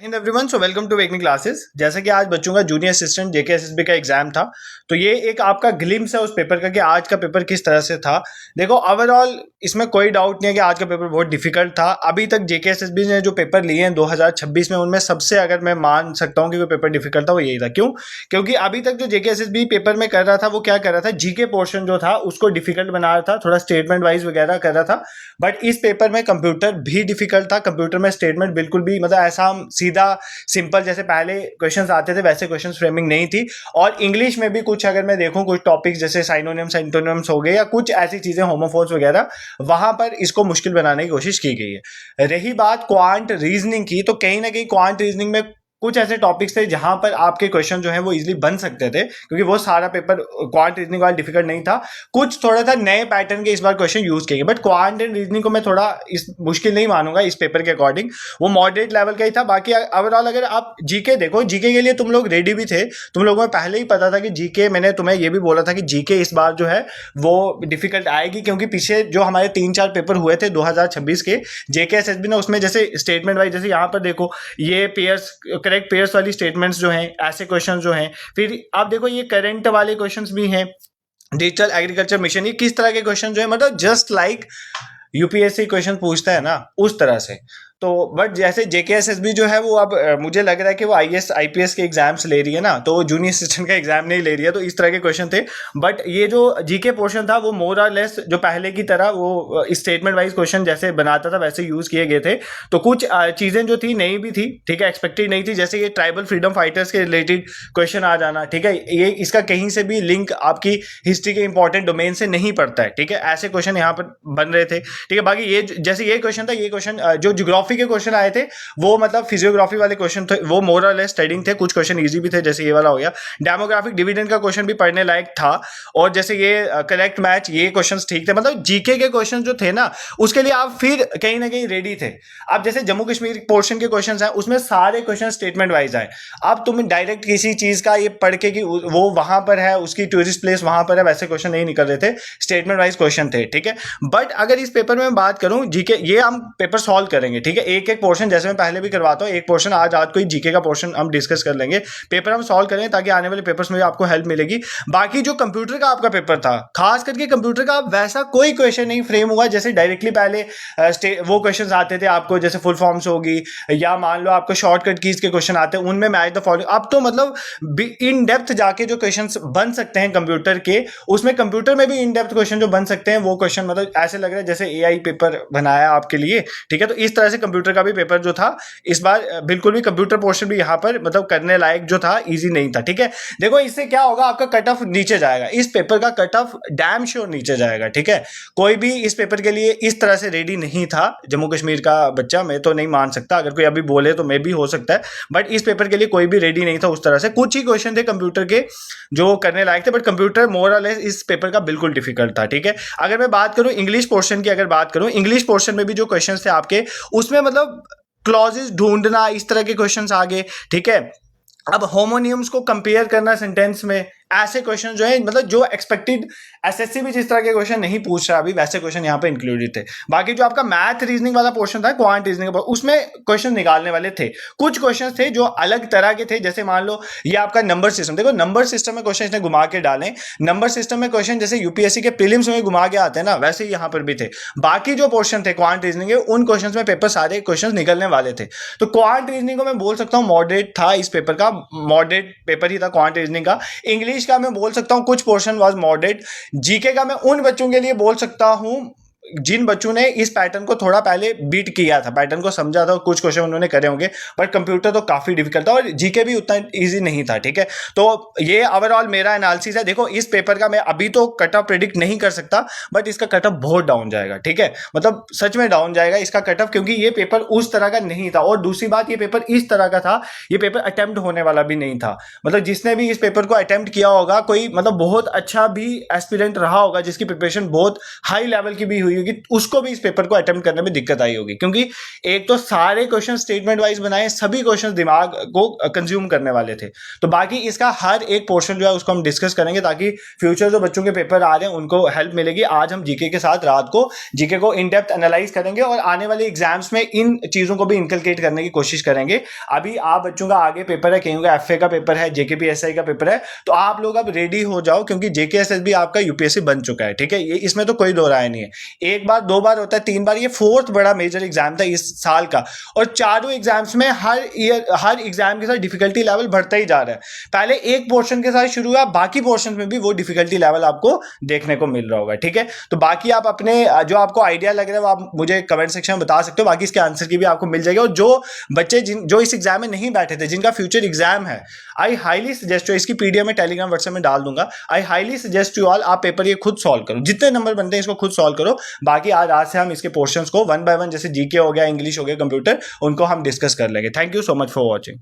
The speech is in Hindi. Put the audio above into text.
Hind everyone, so welcome to वेकनी क्लासेस। जैसे कि आज बच्चों का जूनियर असिस्टेंट जेकेएसएसबी का एग्जाम था, तो ये एक आपका ग्लिम्स है उस पेपर का कि आज का पेपर किस तरह से था। देखो, ओवरऑल इसमें कोई डाउट नहीं है कि आज का पेपर बहुत डिफिकल्ट था। अभी तक जेकेएसएसबी ने जो पेपर लिए हैं 2026 में, उनमें सबसे अगर मैं मान सकता हूँ कि कोई पेपर डिफिकल्ट था वो यही था। क्यों? क्योंकि अभी तक जो जेकेएसएसबी पेपर में कर रहा था वो क्या कर रहा था, जीके पोर्शन जो था उसको डिफिकल्ट बना रहा था, थोड़ा स्टेटमेंट वाइज वगैरह कर रहा था। बट इस पेपर में कंप्यूटर भी डिफिकल्ट था। कंप्यूटर में स्टेटमेंट बिल्कुल भी मतलब ऐसा सीधा सिंपल जैसे पहले क्वेश्चंस आते थे वैसे क्वेश्चंस फ्रेमिंग नहीं थी। और इंग्लिश में भी कुछ अगर मैं देखूं, कुछ टॉपिक्स जैसे साइनोनिम्स एंटोनिम्स हो गए या कुछ ऐसी चीजें होमोफोन्स वगैरह, वहां पर इसको मुश्किल बनाने की कोशिश की गई है। रही बात क्वांट रीजनिंग की, तो कहीं ना कहीं क्वांट रीजनिंग में कुछ ऐसे टॉपिक्स थे जहां पर आपके क्वेश्चन जो है वो इजीली बन सकते थे, क्योंकि वो सारा पेपर क्वांट रीजनिंग वाला डिफिकल्ट नहीं था। कुछ थोड़ा सा नए पैटर्न के इस बार क्वेश्चन यूज किए, बट क्वांट एंड रीजनिंग को मैं थोड़ा इस मुश्किल नहीं मानूंगा इस पेपर के अकॉर्डिंग। वो मॉडरेट लेवल का ही था। बाकी ओवरऑल अगर आप जीके देखो, जीके के लिए तुम लोग रेडी भी थे। तुम लोगों को पहले ही पता था कि जीके, मैंने तुम्हें ये भी बोला था कि जीके इस बार जो है वो डिफिकल्ट आएगी, क्योंकि पीछे जो हमारे 3-4 पेपर हुए थे 2026 के जेकेएसएसबी ने, उसमें जैसे स्टेटमेंट वाइज, जैसे यहाँ पर देखो ये पेयर्स, करेक्ट पेयर्स वाली स्टेटमेंट्स जो हैं, ऐसे क्वेश्चन जो हैं। फिर आप देखो ये करंट वाले क्वेश्चंस भी हैं, डिजिटल एग्रीकल्चर मिशन, ये किस तरह के क्वेश्चन जो है, मतलब जस्ट लाइक यूपीएससी क्वेश्चन पूछता है ना उस तरह से। तो बट जैसे जेकेएसएसबी जो है वो अब मुझे लग रहा है कि वो आईएएस आईपीएस के एग्जाम्स ले रही है ना, तो जूनियर असिस्टेंट का एग्जाम नहीं ले रही है, तो इस तरह के क्वेश्चन थे। बट ये जो जीके पोर्शन था वो मोर और लेस जो पहले की तरह वो स्टेटमेंट वाइज क्वेश्चन जैसे बनाता था वैसे यूज किए गए थे। तो कुछ चीजें जो थी नई भी थी, ठीक है, एक्सपेक्टेड नहीं थी। जैसे ये ट्राइबल फ्रीडम फाइटर्स के रिलेटेड क्वेश्चन आ जाना, ठीक है, ये इसका कहीं से भी लिंक आपकी हिस्ट्री के इंपॉर्टेंट डोमेन से नहीं पड़ता है, ठीक है, ऐसे क्वेश्चन यहाँ पर बन रहे थे, ठीक है। बाकी ये जैसे ये क्वेश्चन था, ये क्वेश्चन जो ज्योग्राफी के क्वेश्चन आए थे वो मतलब फिजियोग्राफी वाले क्वेश्चन थे, वो मोर और लेस स्टडिंग थे। कुछ क्वेश्चन इजी भी थे, जैसे ये वाला हो गया। डेमोग्राफिक डिविडेंड का क्वेश्चन भी पढ़ने लायक था। और जैसे ये करेक्ट मैच, ये क्वेश्चंस ठीक थे। मतलब जीके के क्वेश्चन जो थे ना, उसके लिए आप फिर कहीं ना कहीं रेडी थे। अब जैसे जम्मू कश्मीर पोर्शन के क्वेश्चन हैं, उसमें सारे क्वेश्चन स्टेटमेंट वाइज आए। अब तुम डायरेक्ट किसी चीज का ये पढ़ के कि वो वहां पर है, उसकी टूरिस्ट प्लेस वहां पर है, वैसे क्वेश्चन नहीं निकल रहे थे, स्टेटमेंट वाइज क्वेश्चन थे, ठीक है। बट अगर इस पेपर में बात करूं जीके, ये हम पेपर सॉल्व करेंगे, ठीक है, एक एक पोर्शन जैसे मैं पहले भी करवाता हूं। एक पोर्शन आज रात को ही जीके का पोर्शन हम डिस्कस कर लेंगे, पेपर हम सॉल्व करेंगे ताकि आने वाले पेपर्स में आपको हेल्प मिलेगी। बाकी जो कंप्यूटर का आपका पेपर था, खास करके कंप्यूटर का वैसा कोई क्वेश्चन नहीं फ्रेम हुआ जैसे डायरेक्टली पहले वो क्वेश्चन आते थे आपको, जैसे फुल फॉर्म्स होगी या मान लो आपको शॉर्टकट कीज के क्वेश्चन आते हैं, उनमें मैच द फॉलोइंग। अब तो मतलब इन डेप्थ जाके जो क्वेश्चन बन सकते हैं कंप्यूटर के, उसमें कंप्यूटर में भी इन डेप्थ क्वेश्चन जो बन सकते हैं, वो क्वेश्चन मतलब ऐसे लग रहा है जैसे एआई पेपर बनाया आपके लिए, ठीक है। तो इस तरह से कंप्यूटर का भी पेपर जो था इस बार बिल्कुल भी कंप्यूटर पोर्शन भी यहां पर मतलब करने लायक जो था, इजी नहीं था, ठीक है। देखो इससे क्या होगा, आपका कट ऑफ नीचे जाएगा, इस पेपर का कट ऑफ डैम श्योर नीचे जाएगा, ठीक है। कोई भी इस पेपर के लिए इस तरह से रेडी नहीं था जम्मू कश्मीर का बच्चा, मैं तो नहीं मान सकता, अगर कोई अभी बोले तो मैं भी हो सकता है, बट इस पेपर के लिए कोई भी रेडी नहीं था उस तरह से। कुछ ही क्वेश्चन थे कंप्यूटर के जो करने लायक थे, बट कंप्यूटर मोर और लेस इस पेपर का बिल्कुल डिफिकल्ट था, ठीक है। अगर मैं बात करूं इंग्लिश पोर्शन की, अगर बात करूं इंग्लिश पोर्शन में भी जो क्वेश्चन थे आपके, उसमें मतलब क्लॉजेस ढूंढना, इस तरह के क्वेश्चंस आ गए, ठीक है। अब होमोनियम्स को कंपेयर करना सेंटेंस में, ऐसे क्वेश्चन जो है मतलब जो एक्सपेक्टेड एसएससी भी जिस तरह के क्वेश्चन नहीं पूछ रहा अभी, वैसे क्वेश्चन यहाँ पे इंक्लूडेड थे। बाकी जो आपका मैथ रीजनिंग वाला पोर्शन था, क्वांट रीजनिंग, उसमें क्वेश्चन निकालने वाले थे। कुछ क्वेश्चन थे जो अलग तरह के थे, जैसे मान लो ये आपका नंबर सिस्टम, देखो नंबर सिस्टम में क्वेश्चन इसने घुमा के डाले। नंबर सिस्टम में क्वेश्चन जैसे यूपीएससी के प्रीलिम्स में घुमा के आते हैं ना, वैसे ही यहाँ पर भी थे। बाकी जो पोर्शन थे क्वांट रीजनिंग के, उन क्वेश्चन में पेपर सारे क्वेश्चन निकलने वाले थे। तो क्वांट रीजनिंग को मैं बोल सकता हूँ मॉडरेट था, इस पेपर का मॉडरेट पेपर ही था क्वांट रीजनिंग का। इंग्लिश का मैं बोल सकता हूं कुछ पोर्शन वाज मॉडरेट। जीके का मैं उन बच्चों के लिए बोल सकता हूं जिन बच्चों ने इस पैटर्न को थोड़ा पहले बीट किया था, पैटर्न को समझा था, कुछ क्वेश्चन उन्होंने करे होंगे। बट कंप्यूटर तो काफी डिफिकल्ट था और जीके भी उतना इजी नहीं था, ठीक है। तो ये ओवरऑल मेरा एनालिसिस है। देखो इस पेपर का मैं अभी तो कट ऑफ प्रेडिक्ट नहीं कर सकता, बट इसका कट ऑफ बहुत डाउन जाएगा, ठीक है, मतलब सच में डाउन जाएगा इसका कट ऑफ, क्योंकि ये पेपर उस तरह का नहीं था। और दूसरी बात, ये पेपर इस तरह का था, ये पेपर अटेम्प्ट होने वाला भी नहीं था। मतलब जिसने भी इस पेपर को अटेम्प्ट किया होगा, कोई मतलब बहुत अच्छा भी एस्पिरेंट रहा होगा, जिसकी प्रिपरेशन बहुत हाई लेवल की भी हुई होगी, उसको भी इस पेपर को अटेम्प्ट करने में दिक्कत आई होगी, क्योंकि एक तो सारे क्वेश्चन स्टेटमेंट वाइज बनाए, सभी क्वेश्चन दिमाग को कंज्यूम करने वाले थे। तो बाकी इसका हर एक पोर्शन जो है उसको हम डिस्कस करेंगे, ताकि फ्यूचर जो बच्चों के पेपर आ रहे हैं उनको हेल्प मिलेगी। आज हम जीके के साथ रात को जीके को इन डेप्थ एनालाइज करेंगे और आने वाले एग्जाम्स में इन चीजों को भी इनकलकेट करने की कोशिश करेंगे। अभी आप बच्चों का आगे पेपर है, कहीं का एफए का पेपर है, जेकेपीएसआई का पेपर है, तो आप लोग अब रेडी हो जाओ, क्योंकि जेकेएसएसबी आपका यूपीएससी बन चुका है, ठीक है, ये इसमें तो कोई दो राय नहीं है। एक बार दो बार होता है, तीन बार, ये फोर्थ बड़ा मेजर एग्जाम था इस साल का, और चारों एग्जाम्स में हर ईयर हर एग्जाम के साथ डिफिकल्टी लेवल बढ़ता ही जा रहा है। पहले एक पोर्शन के साथ शुरू हुआ, बाकी पोर्शन में भी वो डिफिकल्टी लेवल आपको देखने को मिल रहा होगा, ठीक है। तो बाकी आप अपने जो आपको आइडिया लग रहा है वो आप मुझे कमेंट सेक्शन में बता सकते हो, बाकी इसके आंसर की भी आपको मिल जाएगी। और जो बच्चे जो इस एग्जाम में नहीं बैठे थे, जिनका फ्यूचर एग्जाम है, आई हाईली सजेस्ट, इसकी पीडीएफ में टेलीग्राम व्हाट्सएप में डाल दूंगा, I highly suggest you all, आप पेपर ये खुद सॉल्व करो, जितने नंबर बनते हैं इसको खुद सॉल्व करो। बाकी आज से हम इसके पोर्शंस को वन बाय वन, जैसे जीके हो गया, इंग्लिश हो गया, कंप्यूटर, उनको हम डिस्कस कर लेंगे। Thank you so much for watching.